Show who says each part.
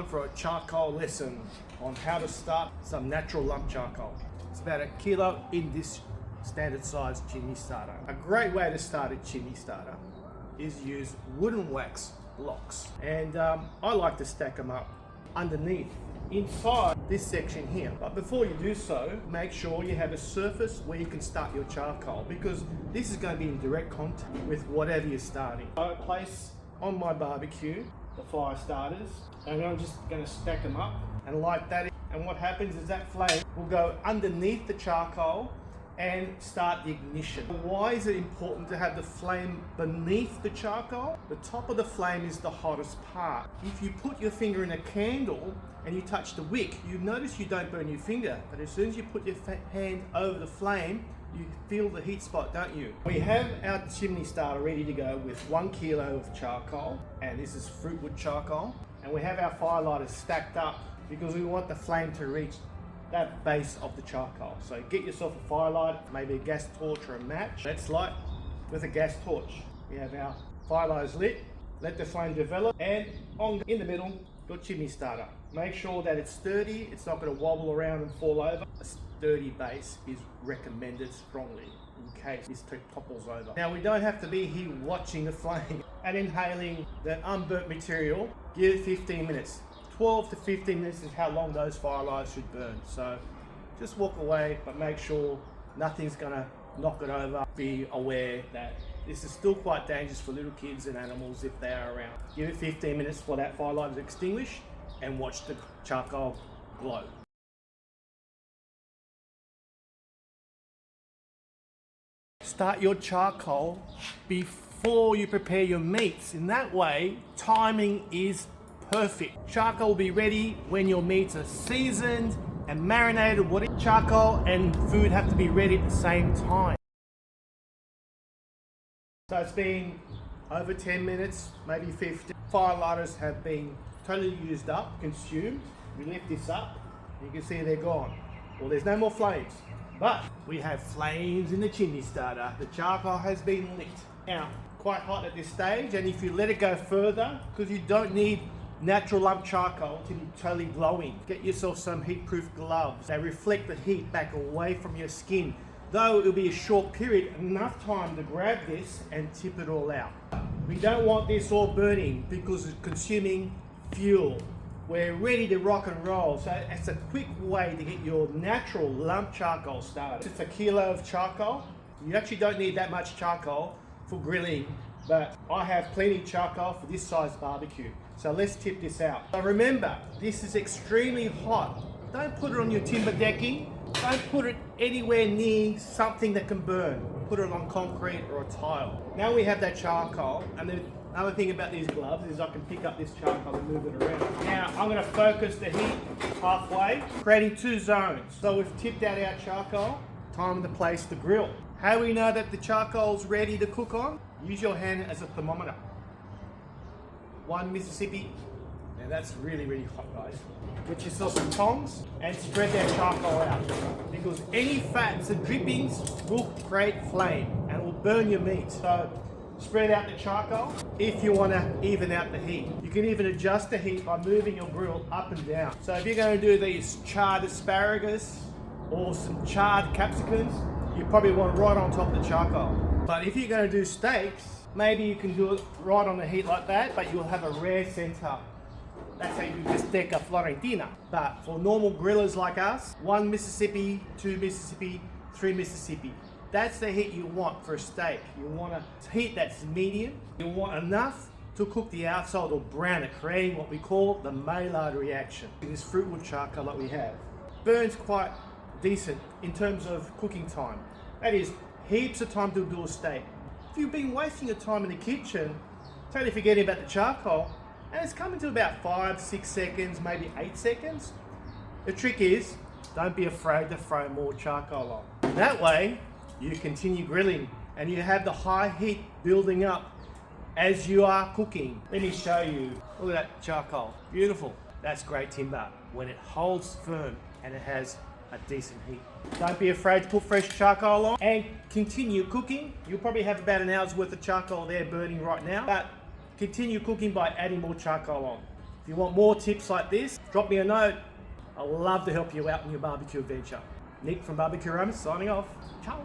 Speaker 1: time for a charcoal lesson on how to start some natural lump charcoal. It's about 1 kilo in this standard size chimney starter. A great way to start a chimney starter is use wooden wax blocks, and I like to stack them up underneath inside this section here. But before you do so, make sure you have a surface where you can start your charcoal, because this is going to be in direct contact with whatever you're starting. I place on my barbecue the fire starters, and I'm just going to stack them up and light that. And what happens is that flame will go underneath the charcoal and start the ignition. Why is it important to have the flame beneath the charcoal? The top of the flame is the hottest part. If you put your finger in a candle and you touch the wick, you notice you don't burn your finger, but as soon as you put your hand over the flame, you feel the heat spot, don't you? We have our chimney starter ready to go with 1 kilo of charcoal, and this is fruitwood charcoal, and we have our fire lighters stacked up because we want the flame to reach that base of the charcoal. So get yourself a firelight, maybe a gas torch or a match. Let's light with a gas torch. We have our firelights lit, let the flame develop, and in the middle, your chimney starter. Make sure that it's sturdy, it's not going to wobble around and fall over. A sturdy base is recommended strongly in case this topples over. Now, we don't have to be here watching the flame and inhaling the unburnt material. Give it 15 minutes. 12 to 15 minutes is how long those firelights should burn. So just walk away, but make sure nothing's gonna knock it over. Be aware that this is still quite dangerous for little kids and animals if they are around. Give it 15 minutes for that firelight to extinguish and watch the charcoal glow. Start your charcoal before you prepare your meats. In that way, timing is perfect. Charcoal will be ready when your meats are seasoned and marinated. Charcoal and food have to be ready at the same time. So it's been over 10 minutes, maybe 15. Fire lighters have been totally used up, consumed. We lift this up, you can see they're gone. Well, there's no more flames, but we have flames in the chimney starter. The charcoal has been lit. Now, quite hot at this stage, and if you let it go further, because you don't need natural lump charcoal to be totally glowing. Get yourself some heat-proof gloves. They reflect the heat back away from your skin. Though it'll be a short period, enough time to grab this and tip it all out. We don't want this all burning because it's consuming fuel. We're ready to rock and roll. So it's a quick way to get your natural lump charcoal started. It's 1 kilo of charcoal. You actually don't need that much charcoal for grilling, but I have plenty of charcoal for this size barbecue. So let's tip this out. So remember, this is extremely hot. Don't put it on your timber decking. Don't put it anywhere near something that can burn. Put it on concrete or a tile. Now we have that charcoal, and the other thing about these gloves is I can pick up this charcoal and move it around. Now I'm going to focus the heat halfway, creating 2 zones. So we've tipped out our charcoal, time to place the grill. How do we know that the charcoal's ready to cook on? Use your hand as a thermometer. 1 Mississippi. Now that's really, really hot, guys. Get yourself some tongs and spread that charcoal out, because any fats and drippings will create flame and will burn your meat. So spread out the charcoal if you want to even out the heat. You can even adjust the heat by moving your grill up and down. So if you're going to do these charred asparagus or some charred capsicums, you probably want right on top of the charcoal. But if you're going to do steaks, maybe you can do it right on the heat like that, but you'll have a rare center. That's how you do bistecca florentina. But for normal grillers like us, 1 Mississippi, 2 Mississippi, 3 Mississippi. That's the heat you want for a steak. You want a heat that's medium. You want enough to cook the outside or brown it, creating what we call the Maillard reaction. This fruitwood charcoal that we have burns quite decent in terms of cooking time. That is heaps of time to do a steak. If you've been wasting your time in the kitchen, totally forgetting about the charcoal, and it's coming to about 5, 6 seconds, maybe 8 seconds. The trick is, don't be afraid to throw more charcoal on. That way, you continue grilling and you have the high heat building up as you are cooking. Let me show you. Look at that charcoal. Beautiful. That's great timber when it holds firm and it has a decent heat. Don't be afraid to put fresh charcoal on and continue cooking. You'll probably have about an hour's worth of charcoal there burning right now, but continue cooking by adding more charcoal on. If you want more tips like this, drop me a note. I'd love to help you out in your barbecue adventure. Nick from BBQ Romans signing off. Ciao.